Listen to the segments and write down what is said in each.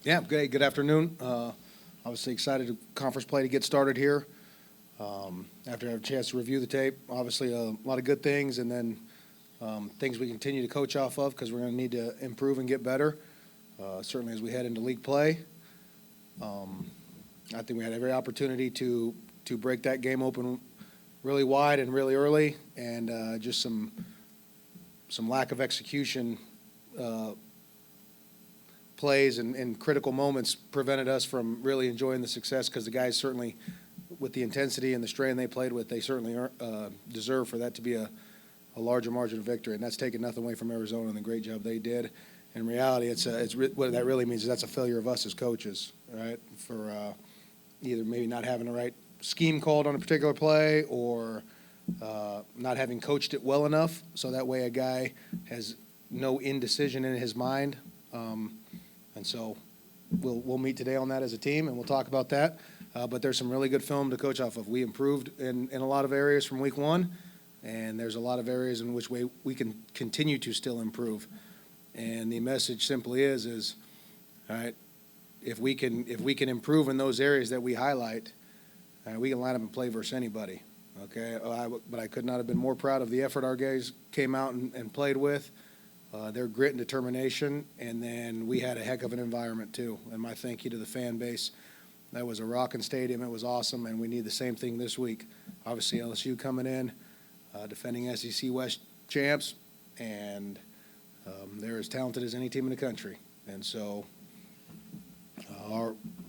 Yeah, good afternoon. Obviously excited to conference play to get started here. After I have a chance to review the tape, obviously a lot of good things, and then things we continue to coach off of because we're going to need to improve and get better, certainly as we head into league play. I think we had every opportunity to break that game open really wide and really early, and just some lack of execution plays and critical moments prevented us from really enjoying the success, because the guys certainly, with the intensity and the strain they played with, they certainly deserve for that to be a larger margin of victory, and that's taking nothing away from Arizona and the great job they did. In reality, what that really means is that's a failure of us as coaches, right, for either maybe not having the right scheme called on a particular play, or not having coached it well enough, so that way a guy has no indecision in his mind. And so we'll meet today on that as a team, and we'll talk about that. But there's some really good film to coach off of. We improved in a lot of areas from week one, and there's a lot of areas in which we can continue to still improve. And the message simply is all right, if we can improve in those areas that we highlight, we can line up and play versus anybody. Okay, but I could not have been more proud of the effort our guys came out and played with. Their grit and determination, and then we had a heck of an environment too. And my thank you to the fan base. That was a rocking stadium. It was awesome, and we need the same thing this week. Obviously, LSU coming in, defending SEC West champs, and they're as talented as any team in the country. And so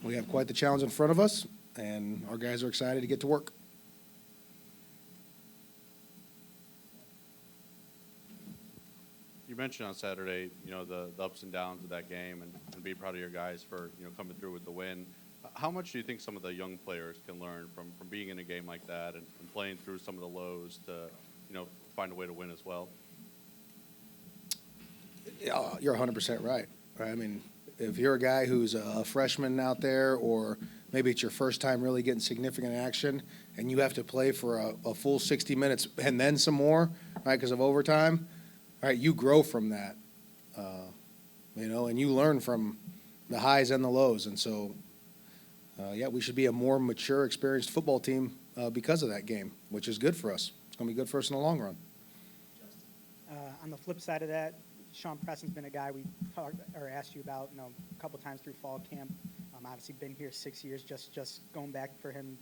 we have quite the challenge in front of us, and our guys are excited to get to work. You mentioned on Saturday, the ups and downs of that game, and be proud of your guys for, coming through with the win. How much do you think some of the young players can learn from being in a game like that and playing through some of the lows to, find a way to win as well? Yeah, you're 100% right. I mean, if you're a guy who's a freshman out there, or maybe it's your first time really getting significant action, and you have to play for a full 60 minutes and then some more, right, because of overtime, right, you grow from that, and you learn from the highs and the lows. And so, we should be a more mature, experienced football team because of that game, which is good for us. It's going to be good for us in the long run. On the flip side of that, Sean Preston's been a guy we asked you about, a couple times through fall camp. Obviously been here 6 years. Just going back for him,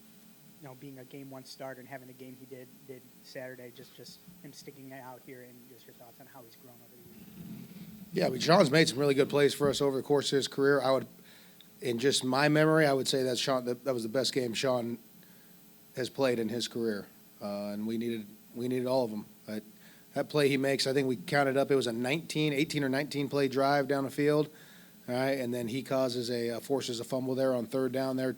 being a game one starter and having the game he did Saturday, just him sticking out here, and just your thoughts on how he's grown over the years. Yeah, I mean, Sean's made some really good plays for us over the course of his career. In just my memory, I would say that that was the best game Sean has played in his career, and we needed all of them. That play he makes, I think we counted up, it was a 18 or 19 play drive down the field, all right, and then he forces a fumble there on third down there,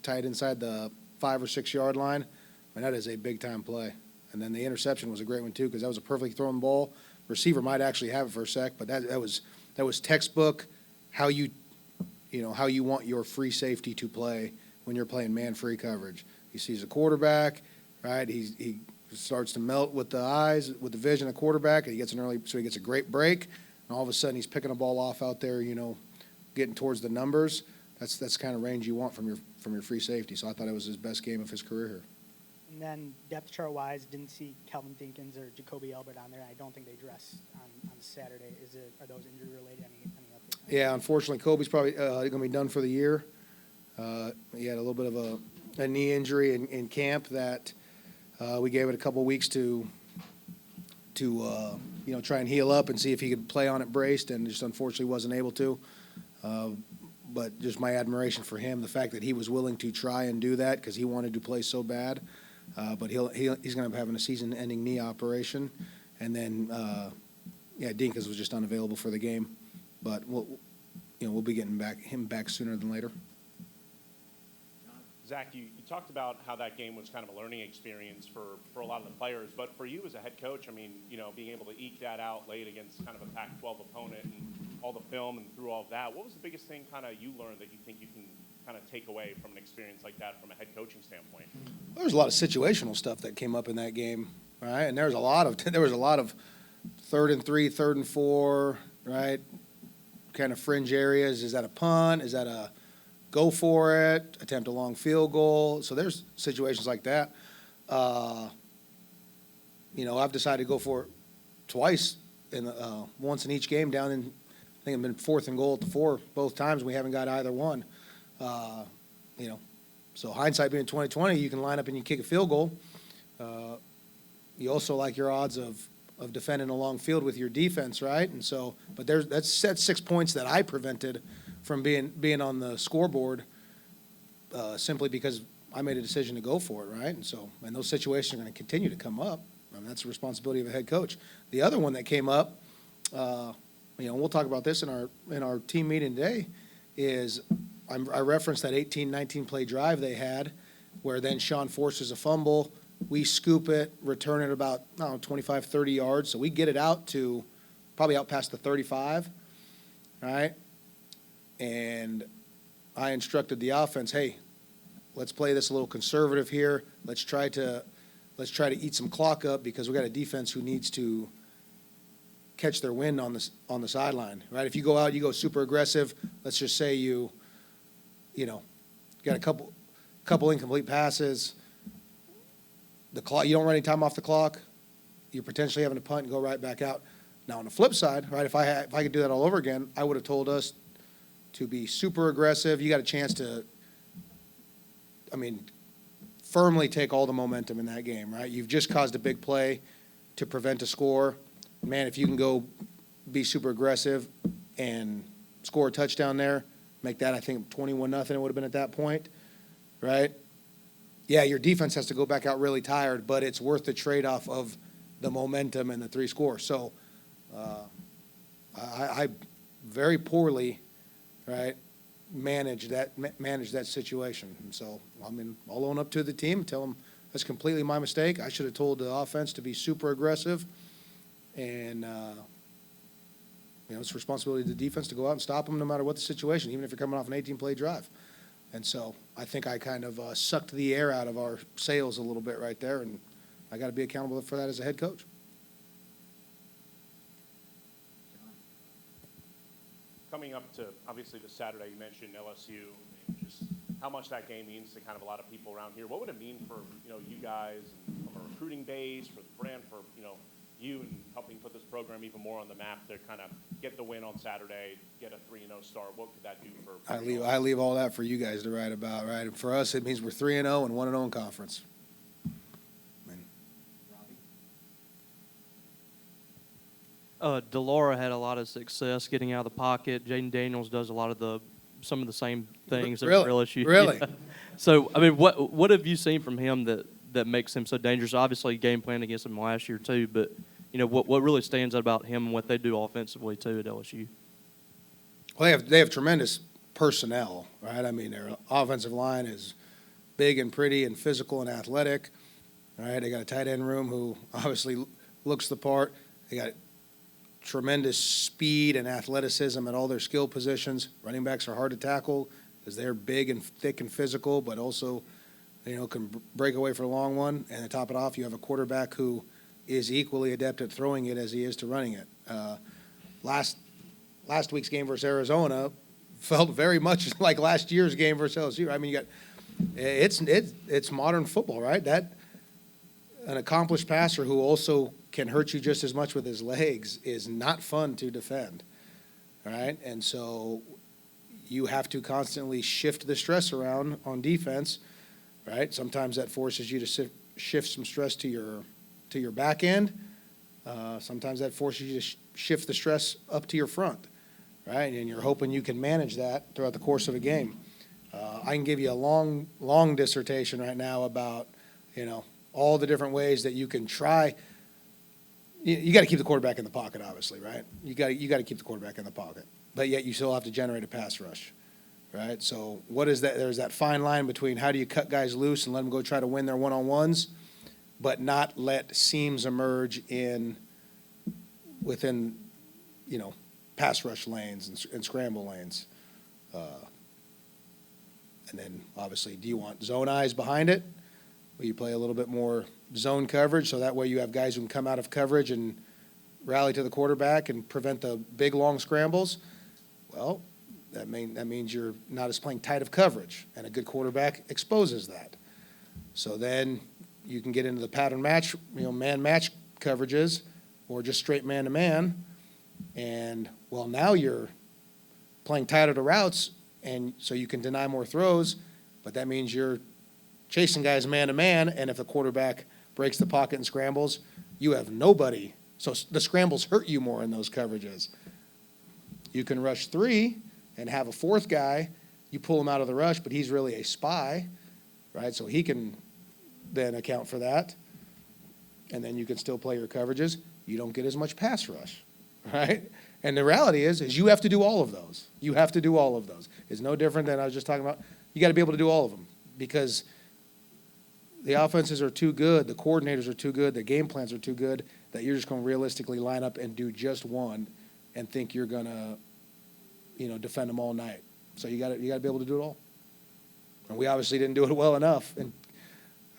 tight inside the 5 or 6 yard line. I mean, that is a big time play. And then the interception was a great one too, because that was a perfectly thrown ball. Receiver might actually have it for a sec, but that was textbook how you want your free safety to play when you're playing man-free coverage. He sees a quarterback, right? He starts to melt with the eyes, with the vision of quarterback, and he gets a great break, and all of a sudden he's picking a ball off out there, getting towards the numbers. That's the kind of range you want from your free safety. So I thought it was his best game of his career here. And then depth chart-wise, didn't see Kelvin Dinkins or Jacoby Elbert on there. I don't think they dressed on Saturday. Are those injury-related? Any updates? Yeah, unfortunately, Kobe's probably going to be done for the year. He had a little bit of a knee injury in camp that we gave it a couple weeks to try and heal up and see if he could play on it braced, and just unfortunately wasn't able to. But just my admiration for him, the fact that he was willing to try and do that because he wanted to play so bad. But he's going to be having a season-ending knee operation, and then Dinkins was just unavailable for the game. But we'll be getting him back sooner than later. Zach, you talked about how that game was kind of a learning experience for a lot of the players, but for you as a head coach, I mean, being able to eke that out late against kind of a Pac-12 opponent and all the film and through all of that, what was the biggest thing kind of you learned that you think you can kind of take away from an experience like that from a head coaching standpoint? There was a lot of situational stuff that came up in that game, right? And there was a lot of 3rd and 3, 3rd and 4, right? kind of fringe areas. Is that a punt? Is that a go for it, attempt a long field goal? So there's situations like that. I've decided to go for it twice, once in each game down in, I think I've been 4th and goal at the 4 both times. We haven't got either one. So hindsight being 2020, you can line up and you kick a field goal. You also like your odds of defending a long field with your defense, right? And so, but that's 6 points that I prevented from being on the scoreboard simply because I made a decision to go for it, right? And those situations are going to continue to come up. I mean, that's the responsibility of a head coach. The other one that came up, we'll talk about this in our team meeting today, is I referenced that 18-19 play drive they had, where then Sean forces a fumble. We scoop it, return it about 25, 30 yards, so we get it out to probably out past the 35, right? And I instructed the offense, hey, let's play this a little conservative here. Let's try to eat some clock up because we got a defense who needs to catch their wind on the sideline, right? If you go out, you go super aggressive. Let's just say you got a couple incomplete passes. The clock, you don't run any time off the clock. You're potentially having to punt and go right back out. Now on the flip side, right? If I could do that all over again, I would have told us to be super aggressive. You got a chance to, firmly take all the momentum in that game, right? You've just caused a big play to prevent a score. Man, if you can go be super aggressive and score a touchdown there, make that, I think, 21-0 it would have been at that point, right? Yeah, your defense has to go back out really tired, but it's worth the trade-off of the momentum and the 3 scores. So I very poorly, right, managed that situation. And so, I'll own up to the team, tell them that's completely my mistake. I should have told the offense to be super aggressive. And, it's the responsibility of the defense to go out and stop them no matter what the situation, even if you're coming off an 18-play drive. And so I think I kind of sucked the air out of our sails a little bit right there, and I got to be accountable for that as a head coach. Coming up to, obviously, the Saturday, you mentioned LSU, and just how much that game means to kind of a lot of people around here. What would it mean for, you guys and from a recruiting base, for the brand, for, you and helping put this program even more on the map to kind of get the win on Saturday, get a 3-0 start? What could that do for I leave all that for you guys to write about, right? And for us, it means we're 3-0 and 1-0 in conference. DeLaura had a lot of success getting out of the pocket. Jaden Daniels does a lot of some of the same things that LSU. Really? Yeah. So, what have you seen from him that makes him so dangerous? Obviously, game plan against him last year too, but what really stands out about him and what they do offensively too at LSU? Well, they have tremendous personnel, right? Their offensive line is big and pretty and physical and athletic, right? They got a tight end room who obviously looks the part. They got tremendous speed and athleticism at all their skill positions. Running backs are hard to tackle because they're big and thick and physical, but also, can break away for a long one. And to top it off, you have a quarterback who is equally adept at throwing it as he is to running it. Last week's game versus Arizona felt very much like last year's game versus LSU. It's modern football, right? That an accomplished passer who also can hurt you just as much with his legs is not fun to defend, right? And so you have to constantly shift the stress around on defense, right? Sometimes that forces you to shift some stress to your back end. Sometimes that forces you to shift the stress up to your front, right? And you're hoping you can manage that throughout the course of a game. I can give you a long dissertation right now about, all the different ways that you can try. You got to keep the quarterback in the pocket, obviously, right? You got to keep the quarterback in the pocket, but yet you still have to generate a pass rush, right? So what is that? There's that fine line between how do you cut guys loose and let them go try to win their one-on-ones, but not let seams emerge within, pass rush lanes and scramble lanes. And then obviously, do you want zone eyes behind it? Will you play a little bit more zone coverage so that way you have guys who can come out of coverage and rally to the quarterback and prevent the big, long scrambles? Well, that means you're not as playing tight of coverage, and a good quarterback exposes that. So then you can get into the pattern match, man match coverages, or just straight man-to-man, and, well, now you're playing tighter to routes, and so you can deny more throws, but that means you're chasing guys man-to-man, and if the quarterback breaks the pocket and scrambles, you have nobody. So the scrambles hurt you more in those coverages. You can rush 3 and have a 4th guy. You pull him out of the rush, but he's really a spy, right? So he can then account for that. And then you can still play your coverages. You don't get as much pass rush, right? And the reality is you have to do all of those. You have to do all of those. It's no different than I was just talking about. You got to be able to do all of them because the offenses are too good, the coordinators are too good, the game plans are too good that you're just going to realistically line up and do just one and think you're going to, defend them all night. So you got to be able to do it all. And we obviously didn't do it well enough. And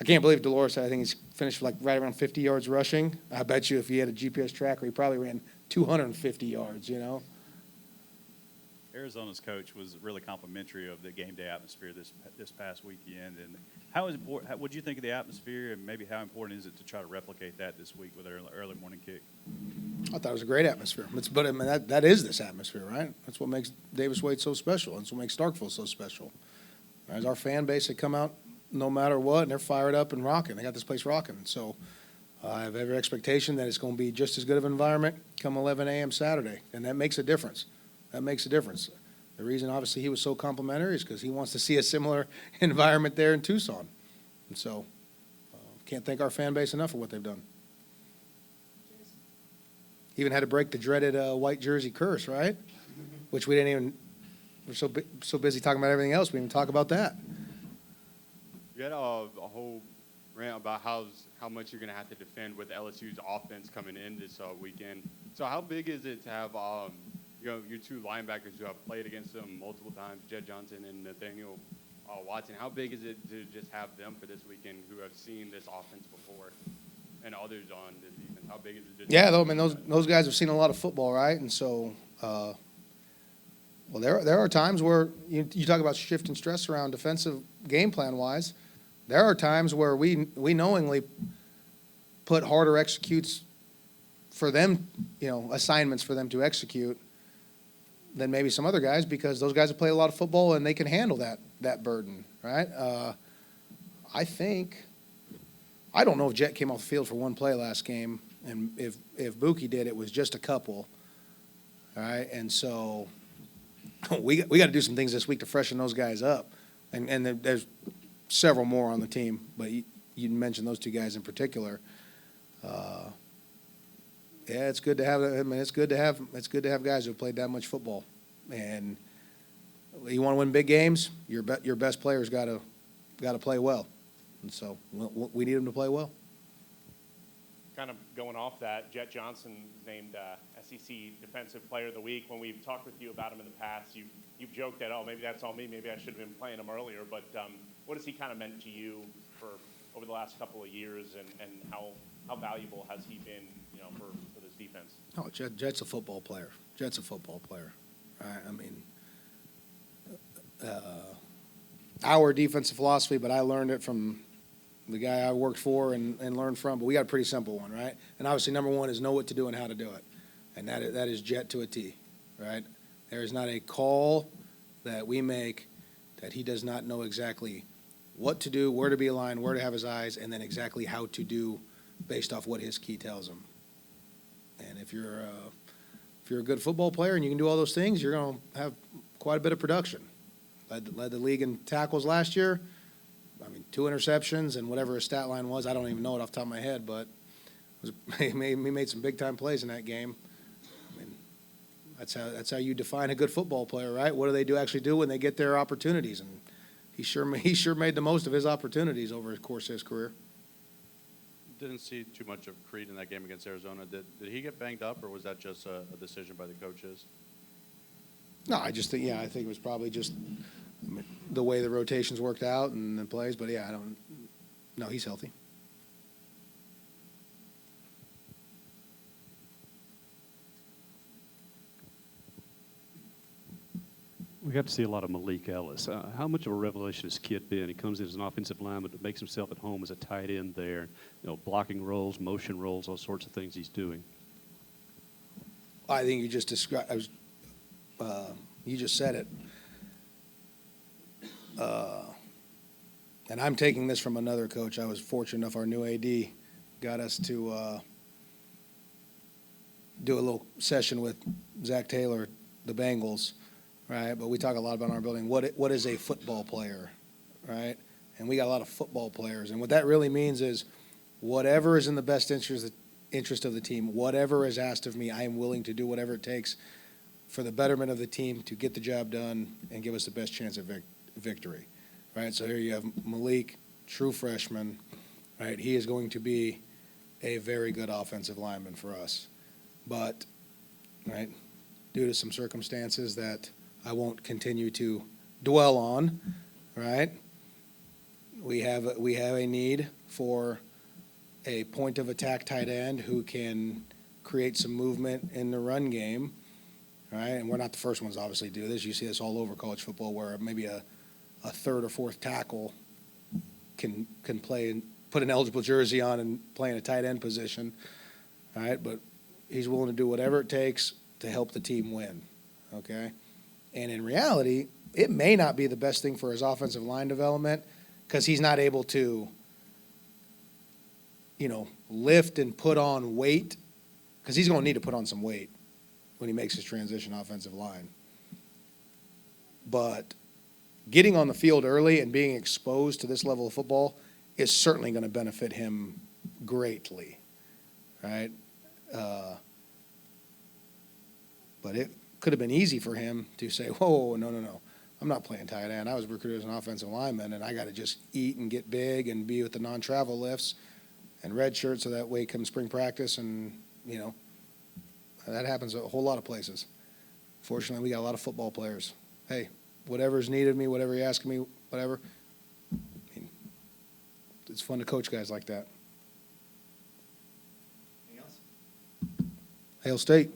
I can't believe Dolores, I think he's finished like right around 50 yards rushing. I bet you if he had a GPS tracker, he probably ran 250 yards, Arizona's coach was really complimentary of the game day atmosphere this past weekend. And how is important? What do you think of the atmosphere, and maybe how important is it to try to replicate that this week with our early morning kick? I thought it was a great atmosphere. But I mean, that is this atmosphere, right? That's what makes Davis Wade so special. That's what makes Starkville so special. As our fan base, they come out no matter what, and they're fired up and rocking. They got this place rocking. So I have every expectation that it's going to be just as good of an environment come 11 a.m. Saturday, and that makes a difference. That makes a difference. The reason, obviously, he was so complimentary is because he wants to see a similar environment there in Tucson. And so can't thank our fan base enough for what they've done. Even had to break the dreaded white jersey curse, right? Which we didn't even – we're so busy talking about everything else, we didn't even talk about that. You had a whole rant about how much you're going to have to defend with LSU's offense coming in this weekend. So how big is it to have your 2 linebackers who have played against them multiple times, Jed Johnson and Nathaniel Watson? How big is it to just have them for this weekend who have seen this offense before and others on the defense? How big is it? Yeah, though, I mean, those guys have seen a lot of football, right? And so, there are times where you talk about shifting stress around defensive game plan wise. There are times where we knowingly put harder executes for them, assignments for them to execute than maybe some other guys because those guys have played a lot of football and they can handle that burden, right? I don't know if Jet came off the field for one play last game, and if Buki did, it was just a couple, all right? And so we got to do some things this week to freshen those guys up, and there's several more on the team, but you mentioned those 2 guys in particular. Yeah, it's good to have. I mean, it's good to have guys who have played that much football, and you want to win big games. Your best players got to play well, and so we need them to play well. Kind of going off that, Jet Johnson was named SEC Defensive Player of the Week. When we've talked with you about him in the past, you've joked that, maybe that's on me. Maybe I should have been playing him earlier. But what has he kind of meant to you for over the last couple of years, and how valuable has he been, for this defense? Oh, Jet's a football player. Jet's a football player. Right? I mean, our defensive philosophy, but I learned it from the guy I worked for and learned from. But we got a pretty simple one, right? And obviously, number one is know what to do and how to do it. And that is Jet to a T, right? There is not a call that we make that he does not know exactly what to do, where to be aligned, where to have his eyes, and then exactly how to do based off what his key tells him. And if you're a good football player and you can do all those things, you're going to have quite a bit of production. Led the league in tackles last year. I mean, 2 interceptions and whatever his stat line was, I don't even know it off the top of my head, but he made some big-time plays in that game. I mean, that's how you define a good football player, right? What do they actually do when they get their opportunities? And he sure made the most of his opportunities over the course of his career. Didn't see too much of Creed in that game against Arizona. Did he get banged up, or was that just a decision by the coaches? No, I think it was probably just the way the rotations worked out and the plays. But, yeah, no, he's healthy. We got to see a lot of Malik Ellis. How much of a revelation has kid been? He comes in as an offensive lineman, but makes himself at home as a tight end there. You know, blocking roles, motion roles, all sorts of things he's doing. I think you just described, you just said it. And I'm taking this from another coach. I was fortunate enough, our new AD got us to do a little session with Zach Taylor, the Bengals, right? But we talk a lot about in our building, what is a football player, right? And we got a lot of football players. And what that really means is whatever is in the best interest of the team, whatever is asked of me, I am willing to do whatever it takes for the betterment of the team to get the job done and give us the best chance of victory, right? So here you have Malik, true freshman, right? He is going to be a very good offensive lineman for us. But, right, due to some circumstances that I won't continue to dwell on, right, we have a need for a point of attack tight end who can create some movement in the run game, right? And we're not the first ones, obviously, to do this. You see this all over college football where maybe a third or fourth tackle can play and put an eligible jersey on and play in a tight end position, right? But he's willing to do whatever it takes to help the team win, okay? And in reality, it may not be the best thing for his offensive line development because he's not able to, you know, lift and put on weight, because he's going to need to put on some weight when he makes his transition offensive line. But getting on the field early and being exposed to this level of football is certainly going to benefit him greatly, right? But it could have been easy for him to say, whoa, no. I'm not playing tight end. I was recruited as an offensive lineman, and I got to just eat and get big and be with the non-travel lifts and red shirt so that way come spring practice, and, you know, that happens a whole lot of places. Fortunately, we got a lot of football players. Hey, whatever's needed of me, whatever you ask me, whatever. I mean, it's fun to coach guys like that. Anything else? Hail State.